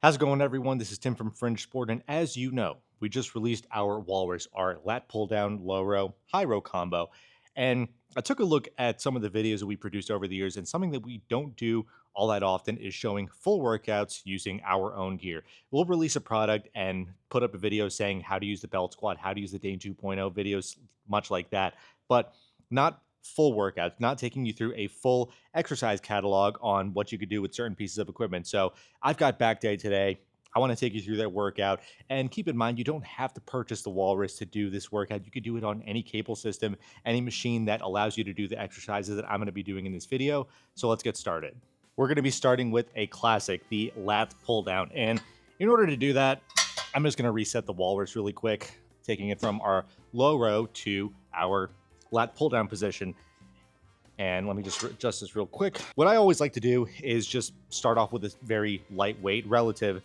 How's it going, everyone? This is Tim from Fringe Sport, and as you know, we just released our Walrus, our lat pull down, low row, high row combo. And I took a look at some of the videos that we produced over the years, and something that we don't do all that often is showing full workouts using our own gear. We'll release a product and put up a video saying how to use the belt squat, how to use the Dane 2.0 videos, much like that, but not full workouts, not taking you through a full exercise catalog on what you could do with certain pieces of equipment. So I've got back day today. I want to take you through that workout. And keep in mind, you don't have to purchase the Walrus to do this workout. You could do it on any cable system, any machine that allows you to do the exercises that I'm going to be doing in this video. So let's get started. We're going to be starting with a classic, the lat pull down. And in order to do that, I'm just going to reset the Walrus really quick, taking it from our low row to our lat pull down position. And let me just adjust this real quick. What I always like to do is just start off with this very lightweight relative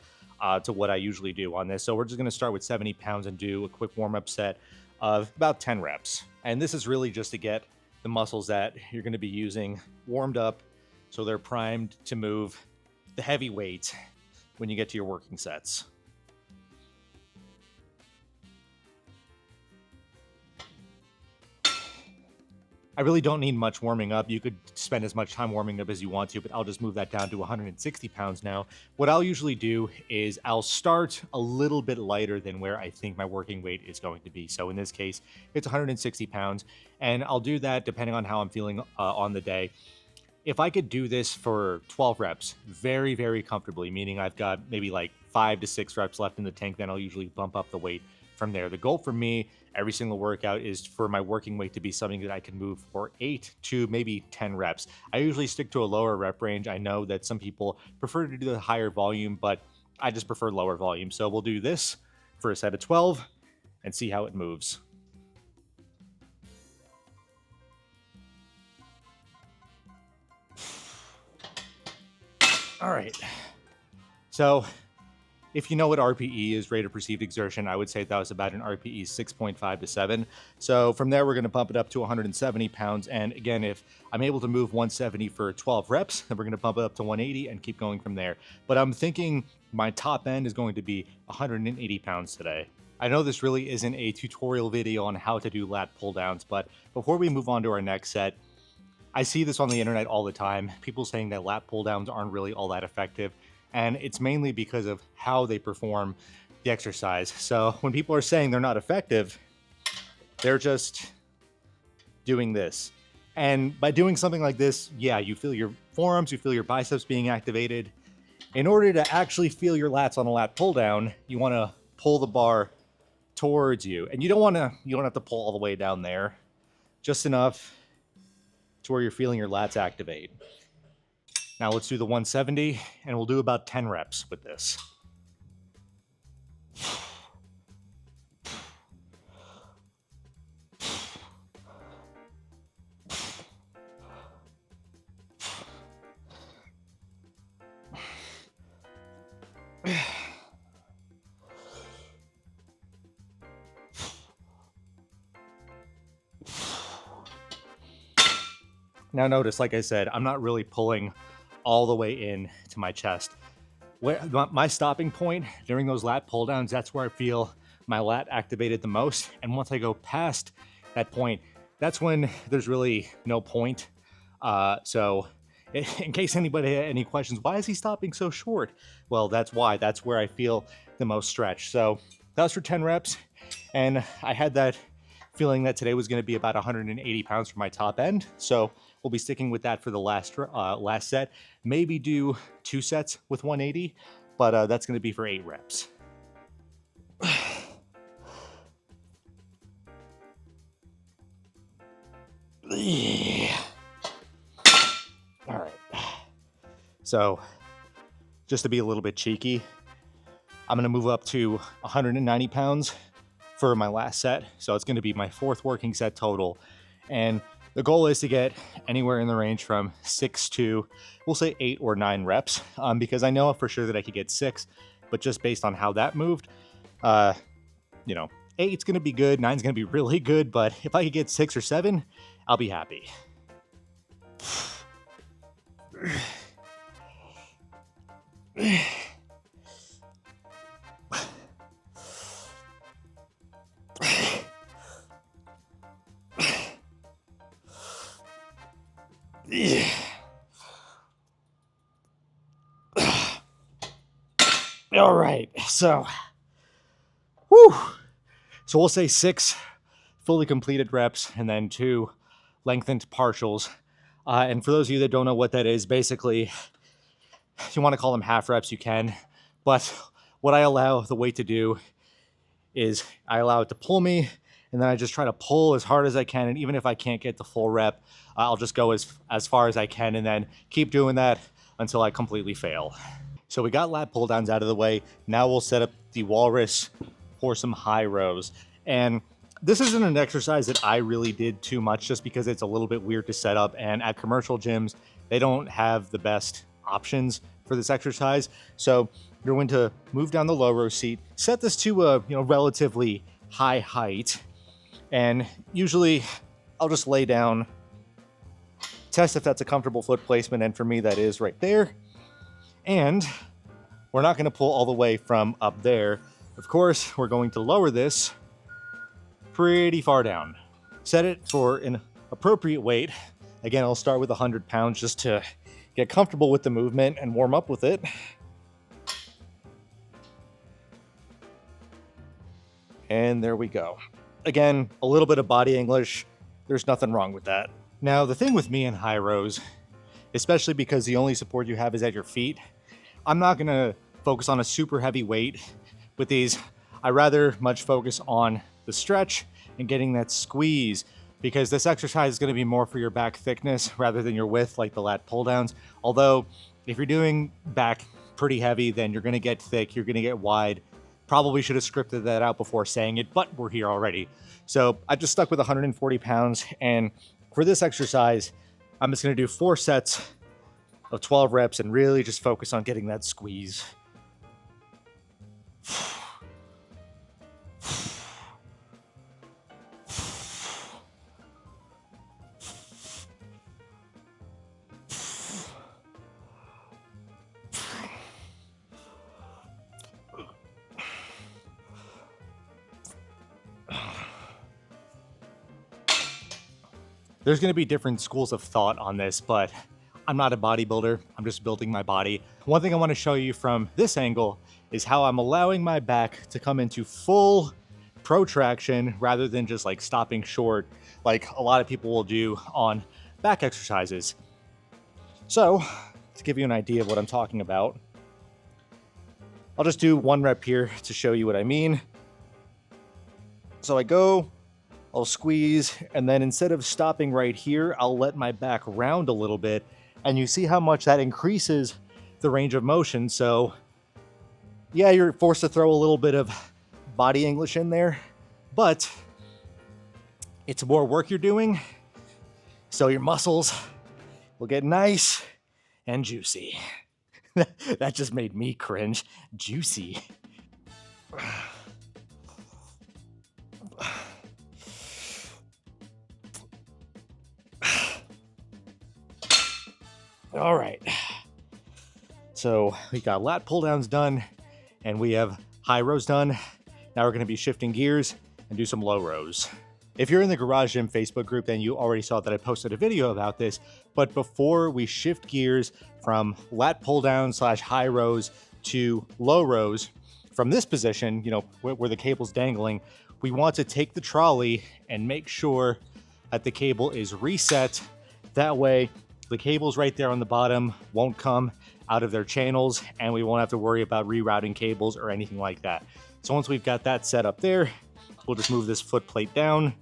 to what I usually do on this. So we're just going to start with 70 pounds and do a quick warm-up set of about 10 reps. And this is really just to get the muscles that you're going to be using warmed up so they're primed to move the heavy weight when you get to your working sets. I really don't need much warming up. You could spend as much time warming up as you want to, but I'll just move that down to 160 pounds now. What I'll usually do is I'll start a little bit lighter than where I think my working weight is going to be. So in this case, it's 160 pounds, and I'll do that depending on how I'm feeling on the day. If I could do this for 12 reps very, very comfortably, meaning I've got maybe like 5 to 6 reps left in the tank, then I'll usually bump up the weight from there. The goal for me every single workout is for my working weight to be something that I can move for 8 to maybe 10 reps. I usually stick to a lower rep range. I know that some people prefer to do the higher volume, but I just prefer lower volume. So we'll do this for a set of 12 and see how it moves. All right. So if you know what RPE is, rate of perceived exertion, I would say that was about an RPE 6.5 to 7. So from there, we're going to bump it up to 170 pounds. And again, if I'm able to move 170 for 12 reps, then we're going to bump it up to 180 and keep going from there. But I'm thinking my top end is going to be 180 pounds today. I know this really isn't a tutorial video on how to do lat pull downs, but before we move on to our next set, I see this on the internet all the time. People saying that lat pull downs aren't really all that effective. And it's mainly because of how they perform the exercise. So when people are saying they're not effective, they're just doing this. And by doing something like this, yeah, you feel your forearms, you feel your biceps being activated. In order to actually feel your lats on a lat pull down, you want to pull the bar towards you. And you don't have to pull all the way down there, just enough to where you're feeling your lats activate. Now let's do the 170, and we'll do about 10 reps with this. Now notice, like I said, I'm not really pulling all the way in to my chest. Where my stopping point during those lat pull downs, that's where I feel my lat activated the most. And once I go past that point, that's when there's really no point. So in case anybody had any questions, why is he stopping so short? Well, that's why. That's where I feel the most stretch. So that was for 10 reps. And I had that feeling that today was going to be about 180 pounds for my top end. So we'll be sticking with that for the last set. Maybe do 2 sets with 180, but that's going to be for 8 reps. All right. So just to be a little bit cheeky, I'm going to move up to 190 pounds for my last set. So it's going to be my 4th working set total. And the goal is to get anywhere in the range from 6 to, we'll say 8 or 9 reps, because I know for sure that I could get 6, but just based on how that moved, 8's going to be good, 9's going to be really good, but if I could get 6 or 7, I'll be happy. All right, so, whew. So we'll say 6 fully completed reps and then 2 lengthened partials. And for those of you that don't know what that is, basically, if you want to call them half reps, you can. But what I allow the weight to do is I allow it to pull me, and then I just try to pull as hard as I can. And even if I can't get the full rep, I'll just go as far as I can and then keep doing that until I completely fail. So we got lat pull downs out of the way. Now we'll set up the Walrus for some high rows. And this isn't an exercise that I really did too much just because it's a little bit weird to set up. And at commercial gyms, they don't have the best options for this exercise. So you're going to move down the low row seat, set this to a relatively high height. And usually I'll just lay down, test if that's a comfortable foot placement. And for me, that is right there. And we're not going to pull all the way from up there. Of course, we're going to lower this pretty far down. Set it for an appropriate weight. Again, I'll start with 100 pounds just to get comfortable with the movement and warm up with it. And there we go. Again, a little bit of body English. There's nothing wrong with that. Now, the thing with me in high rows, especially because the only support you have is at your feet, I'm not going to focus on a super heavy weight with these. I rather much focus on the stretch and getting that squeeze, because this exercise is going to be more for your back thickness rather than your width, like the lat pull downs. Although if you're doing back pretty heavy, then you're going to get thick, you're going to get wide. Probably should have scripted that out before saying it, but we're here already. So I just stuck with 140 pounds. And for this exercise, I'm just going to do 4 sets of 12 reps and really just focus on getting that squeeze. There's going to be different schools of thought on this, but I'm not a bodybuilder. I'm just building my body. One thing I want to show you from this angle is how I'm allowing my back to come into full protraction rather than just like stopping short like a lot of people will do on back exercises. So to give you an idea of what I'm talking about, I'll just do 1 rep here to show you what I mean. So I go, I'll squeeze, and then instead of stopping right here, I'll let my back round a little bit, and you see how much that increases the range of motion. So yeah, you're forced to throw a little bit of body English in there, but it's more work you're doing, so your muscles will get nice and juicy. That just made me cringe. Juicy. All right. So we got lat pull downs done and we have high rows done. Now we're going to be shifting gears and do some low rows. If you're in the Garage Gym Facebook group, then you already saw that I posted a video about this. But before we shift gears from lat pull down / high rows to low rows, from this position, where the cable's dangling, we want to take the trolley and make sure that the cable is reset. That way, the cables right there on the bottom won't come out of their channels, and we won't have to worry about rerouting cables or anything like that. So once we've got that set up there, we'll just move this foot plate down.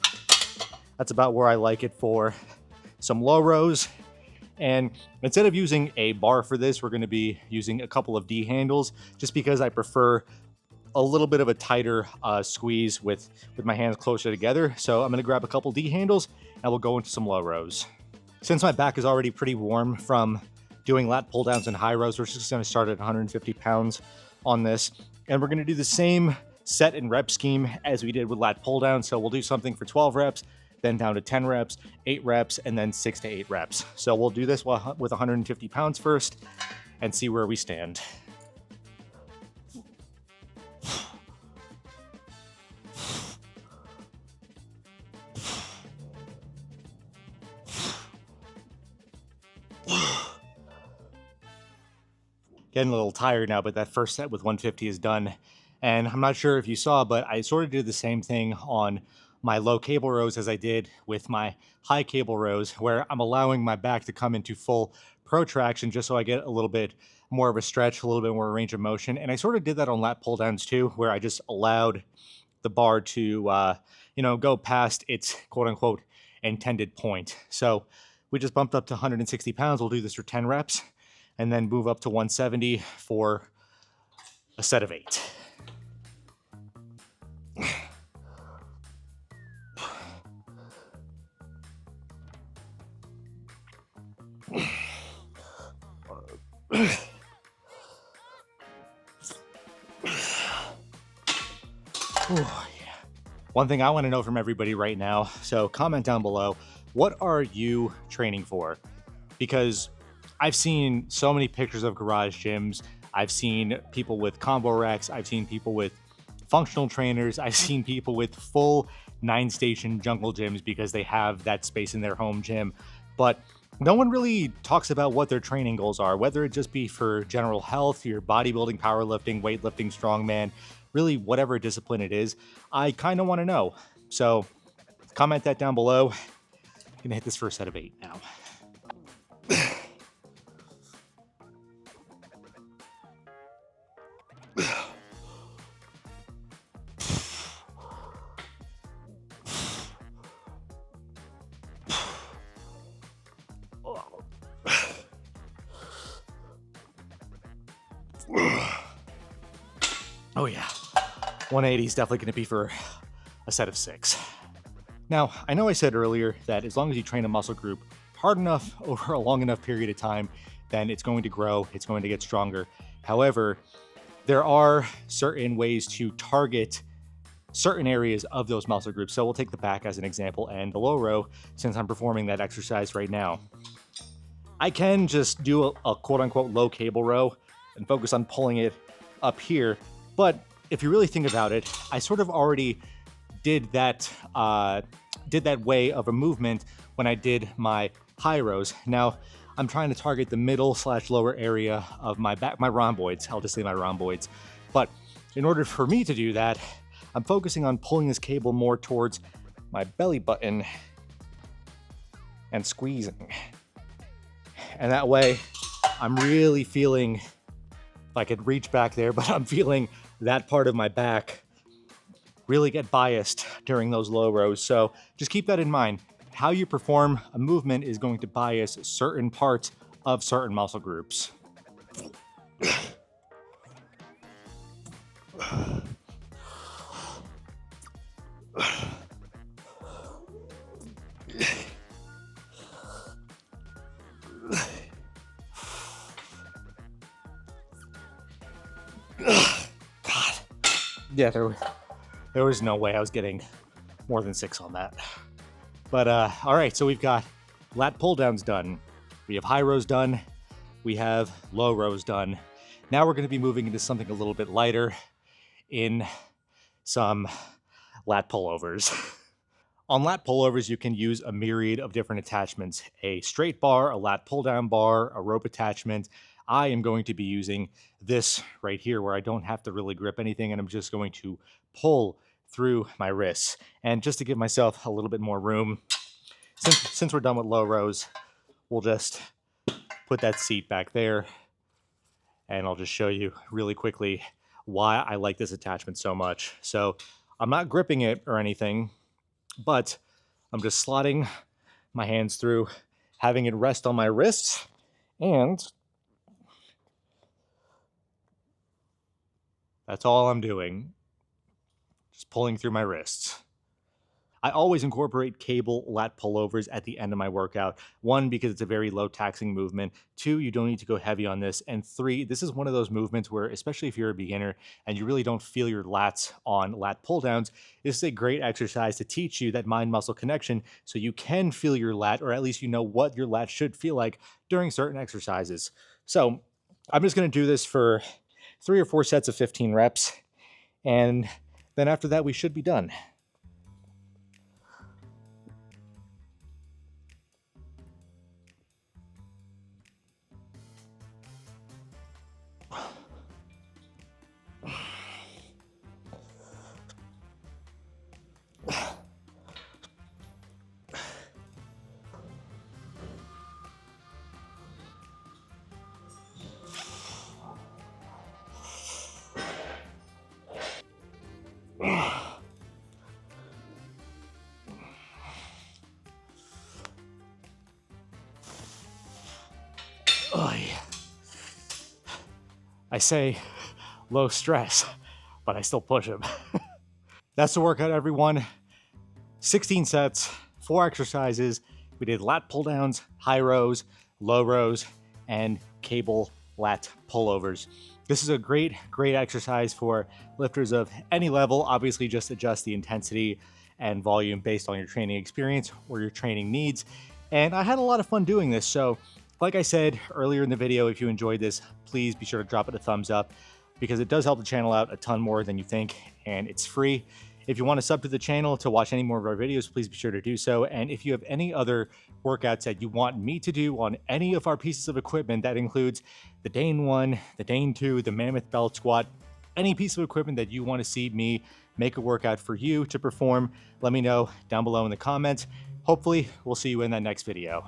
That's about where I like it for some low rows. And instead of using a bar for this, we're going to be using a couple of D handles, just because I prefer a little bit of a tighter squeeze with my hands closer together. So I'm going to grab a couple D handles and we'll go into some low rows. Since my back is already pretty warm from doing lat pull downs and high rows, we're just going to start at 150 pounds on this. And we're going to do the same set and rep scheme as we did with lat pull down. So we'll do something for 12 reps, then down to 10 reps, 8 reps, and then 6 to 8 reps. So we'll do this with 150 pounds first and see where we stand. getting a little tired now, but that first set with 150 is done. And I'm not sure if you saw, but I sort of did the same thing on my low cable rows as I did with my high cable rows, where I'm allowing my back to come into full protraction just so I get a little bit more of a stretch, a little bit more range of motion. And I sort of did that on lat pull downs too, where I just allowed the bar to, go past its quote unquote intended point. So we just bumped up to 160 pounds. We'll do this for 10 reps and then move up to 170 for a set of 8. Oh, yeah. One thing I want to know from everybody right now, so comment down below, what are you training for? Because I've seen so many pictures of garage gyms. I've seen people with combo racks. I've seen people with functional trainers. I've seen people with full 9-station jungle gyms because they have that space in their home gym. But no one really talks about what their training goals are, whether it just be for general health, your bodybuilding, powerlifting, weightlifting, strongman, really whatever discipline it is. I kind of want to know. So comment that down below. I'm gonna hit this first set of 8 now. Oh yeah, 180 is definitely going to be for a set of 6. Now, I know I said earlier that as long as you train a muscle group hard enough over a long enough period of time, then it's going to grow, it's going to get stronger. However, there are certain ways to target certain areas of those muscle groups. So we'll take the back as an example and the low row, since I'm performing that exercise right now. I can just do a quote unquote low cable row and focus on pulling it up here. But if you really think about it, I sort of already did that way of a movement when I did my high rows. Now I'm trying to target the middle / lower area of my back, my rhomboids. I'll just say my rhomboids. But in order for me to do that, I'm focusing on pulling this cable more towards my belly button and squeezing. And that way I'm really feeling, if I could reach back there, but I'm feeling that part of my back really get biased during those low rows. So just keep that in mind. How you perform a movement is going to bias certain parts of certain muscle groups. God. Yeah, there was no way I was getting more than 6 on that. But all right, so we've got lat pull downs done. We have high rows done. We have low rows done. Now we're going to be moving into something a little bit lighter in some lat pullovers. On lat pullovers, you can use a myriad of different attachments: a straight bar, a lat pull down bar, a rope attachment. I am going to be using this right here where I don't have to really grip anything, and I'm just going to pull through my wrists. And just to give myself a little bit more room, since we're done with low rows, we'll just put that seat back there, and I'll just show you really quickly why I like this attachment so much. So I'm not gripping it or anything, but I'm just slotting my hands through, having it rest on my wrists, and that's all I'm doing. Just pulling through my wrists. I always incorporate cable lat pullovers at the end of my workout. 1, because it's a very low taxing movement. 2, you don't need to go heavy on this. And 3, this is one of those movements where, especially if you're a beginner and you really don't feel your lats on lat pull downs, this is a great exercise to teach you that mind muscle connection so you can feel your lat, or at least you know what your lat should feel like during certain exercises. So I'm just going to do this for 3 or 4 sets of 15 reps. And then after that, we should be done. I say low stress, but I still push him. That's the workout, everyone. 16 sets, 4 exercises. We did lat pull downs, high rows, low rows, and cable lat pullovers. This is a great exercise for lifters of any level. Obviously, just adjust the intensity and volume based on your training experience or your training needs. And I had a lot of fun doing this. So, like I said earlier in the video, if you enjoyed this, please be sure to drop it a thumbs up because it does help the channel out a ton more than you think, and it's free. If you want to sub to the channel to watch any more of our videos, please be sure to do so. And if you have any other workouts that you want me to do on any of our pieces of equipment, that includes the Dane 1, the Dane 2, the Mammoth Belt Squat, any piece of equipment that you want to see me make a workout for you to perform, let me know down below in the comments. Hopefully, we'll see you in that next video.